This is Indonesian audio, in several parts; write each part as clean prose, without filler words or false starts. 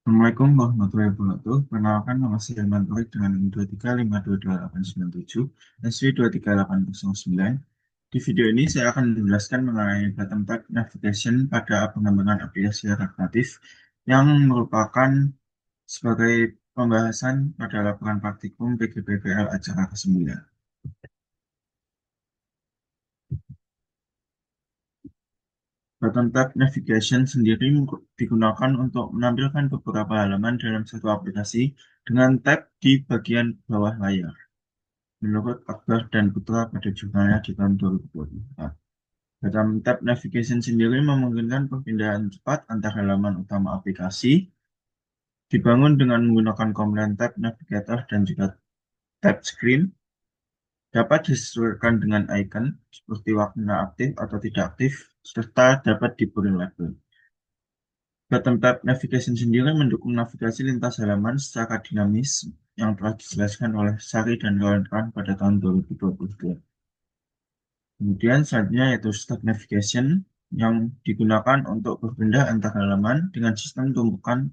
Assalamualaikum warahmatullahi wabarakatuh. Perkenalkan nama saya Hilman Torik dengan NIM 235222897 dan SWI 23809. Di video ini saya akan menjelaskan mengenai bottom tab navigation pada pengembangan aplikasi relatif yang merupakan sebagai pembahasan pada laporan praktikum PGPPL acara ke-9. Bottom tab navigation sendiri digunakan untuk menampilkan beberapa halaman dalam satu aplikasi dengan tab di bagian bawah layar. Menurut Akbar dan Putra pada jurnalnya di tahun 2024. Dalam tab navigation sendiri memungkinkan perpindahan cepat antar halaman utama aplikasi, dibangun dengan menggunakan komponen tab navigator dan juga tab screen, dapat disesuaikan dengan icon seperti warna aktif atau tidak aktif, serta dapat diberi label. Bottom tab navigation sendiri mendukung navigasi lintas halaman secara dinamis yang telah dijelaskan oleh Sari dan kawan-kawan pada tahun 2022. Kemudian selanjutnya yaitu stack navigation yang digunakan untuk berpindah antar halaman dengan sistem tumpukan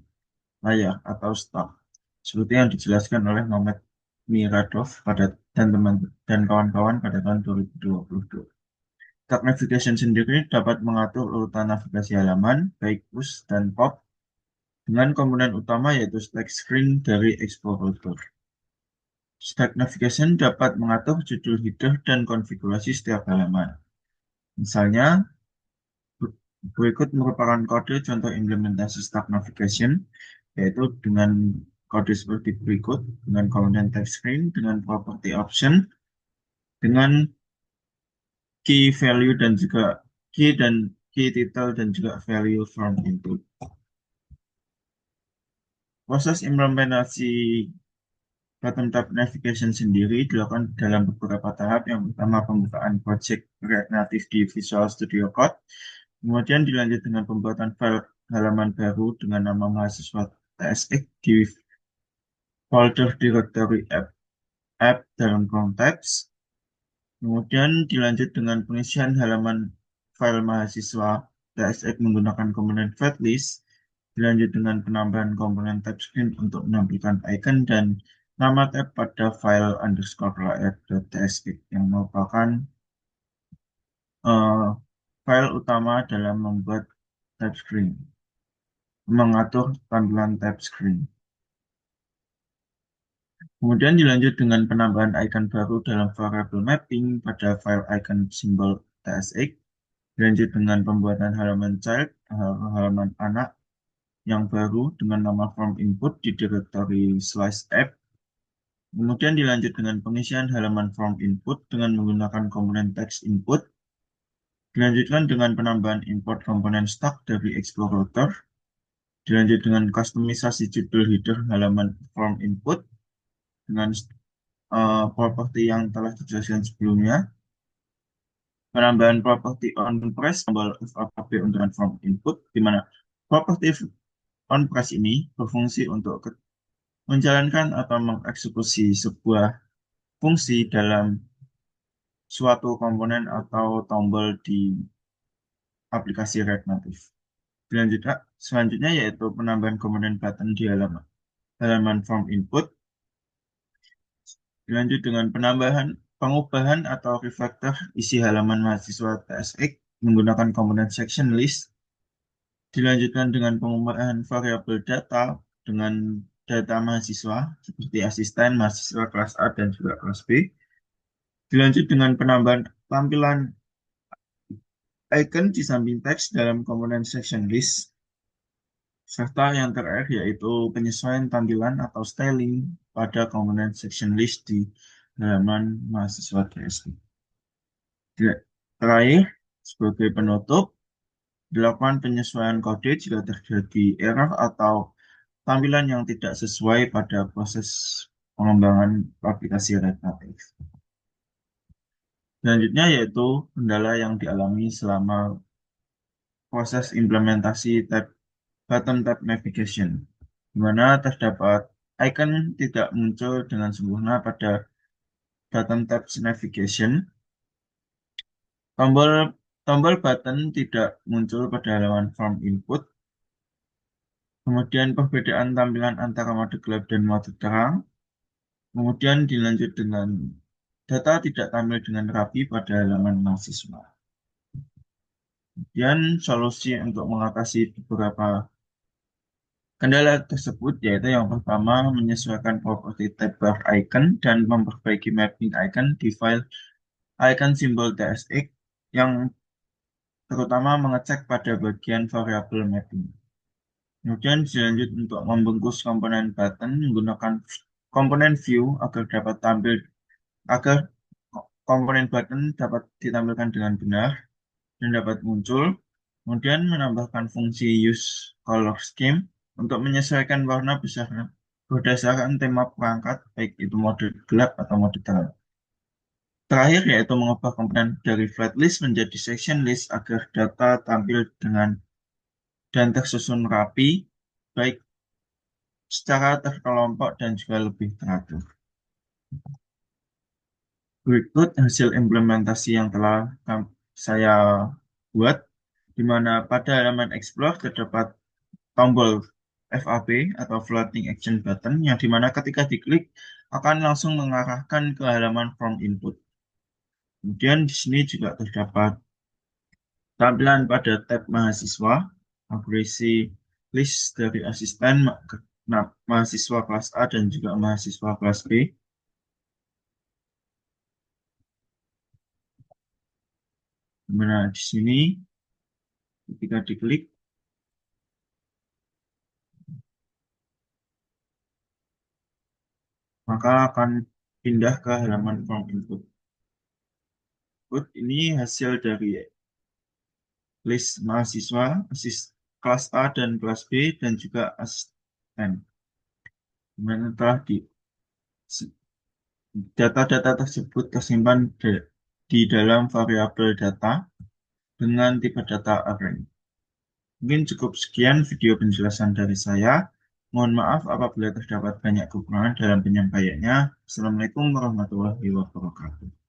layar atau stack. Seperti yang dijelaskan oleh Muhammad Miradov dan teman dan kawan-kawan pada tahun 2022. Stack navigation sendiri dapat mengatur urutan navigasi halaman, baik push dan pop, dengan komponen utama yaitu stack screen dari Explorer. Stack navigation dapat mengatur judul header dan konfigurasi setiap halaman. Misalnya, berikut merupakan kode contoh implementasi stack navigation, yaitu dengan kode seperti berikut, dengan komponen text screen, dengan property option, dengan key value dan juga key title dan juga value from input. Proses implementasi bottom tab navigation sendiri dilakukan dalam beberapa tahap. Yang pertama pembukaan project React Native di Visual Studio Code, kemudian dilanjut dengan pembuatan file halaman baru dengan nama mahasiswa TSX di folder directory app dalam konteks. Kemudian dilanjut dengan pengisian halaman file mahasiswa TSX menggunakan komponen fatlist. Dilanjut dengan penambahan komponen tab screen untuk menampilkan icon dan nama tab pada file _layer.tsx yang merupakan eh, file utama dalam membuat tab screen, mengatur tampilan tab screen. Kemudian dilanjut dengan penambahan icon baru dalam variable mapping pada file icon simbol tsx. Dilanjut dengan pembuatan halaman child, halaman anak yang baru dengan nama form input di directory slice app. Kemudian dilanjut dengan pengisian halaman form input dengan menggunakan komponen text input. Dilanjutkan dengan penambahan import komponen stack dari Explorer. Dilanjut dengan kustomisasi judul header halaman form input dengan properti yang telah dijelaskan sebelumnya. Penambahan properti on press tombol FAB untuk form input, di mana properti on press ini berfungsi untuk menjalankan atau mengeksekusi sebuah fungsi dalam suatu komponen atau tombol di aplikasi React Native. Selanjutnya yaitu penambahan komponen button di halaman form input. Dilanjut dengan pengubahan atau refactor isi halaman mahasiswa TSX menggunakan komponen section list. Dilanjutkan dengan pengubahan variabel data dengan data mahasiswa seperti asisten, mahasiswa kelas A dan juga kelas B. Dilanjut dengan penambahan tampilan icon di samping teks dalam komponen section list. Serta yang terakhir yaitu penyesuaian tampilan atau styling pada komponen section list di halaman mahasiswa TSI. Terakhir, sebagai penutup, dilakukan penyesuaian kode jika terjadi error atau tampilan yang tidak sesuai pada proses pengembangan aplikasi React Native. Selanjutnya yaitu kendala yang dialami selama proses implementasi bottom tab navigation, di mana terdapat icon tidak muncul dengan sempurna pada bottom tab navigation. Tombol button tidak muncul pada halaman form input. kemudian perbedaan tampilan antara mode gelap dan mode terang, kemudian dilanjut dengan data tidak tampil dengan rapi pada halaman mahasiswa. Kemudian solusi untuk mengatasi beberapa kendala tersebut yaitu yang pertama menyesuaikan properti tab bar icon dan memperbaiki mapping icon di file icon simbol tsx yang terutama mengecek pada bagian variabel mapping. Kemudian dilanjut untuk membungkus komponen button menggunakan komponen view agar komponen button dapat ditampilkan dengan benar dan dapat muncul. Kemudian menambahkan fungsi use color scheme untuk menyesuaikan warna berdasarkan tema perangkat, baik itu mode gelap atau mode terang. Terakhir yaitu mengubah komponen dari flat list menjadi section list agar data tampil dengan dan tersusun rapi, baik secara terkelompok dan juga lebih teratur. Berikut hasil implementasi yang telah saya buat, di mana pada halaman Explore terdapat tombol FAB atau Floating Action Button, yang dimana ketika diklik akan langsung mengarahkan ke halaman From Input. Kemudian di sini juga terdapat tampilan pada tab mahasiswa, berisi list dari asisten mahasiswa kelas A dan juga mahasiswa kelas B. Dimana di sini ketika diklik maka akan pindah ke halaman From Input. Ini hasil dari list mahasiswa, kelas A dan kelas B dan juga asisten. Dimana telah data-data tersebut tersimpan di dalam variabel data dengan tipe data array. Mungkin cukup sekian video penjelasan dari saya. Mohon maaf apabila terdapat banyak kekurangan dalam penyampaiannya. Assalamualaikum warahmatullahi wabarakatuh.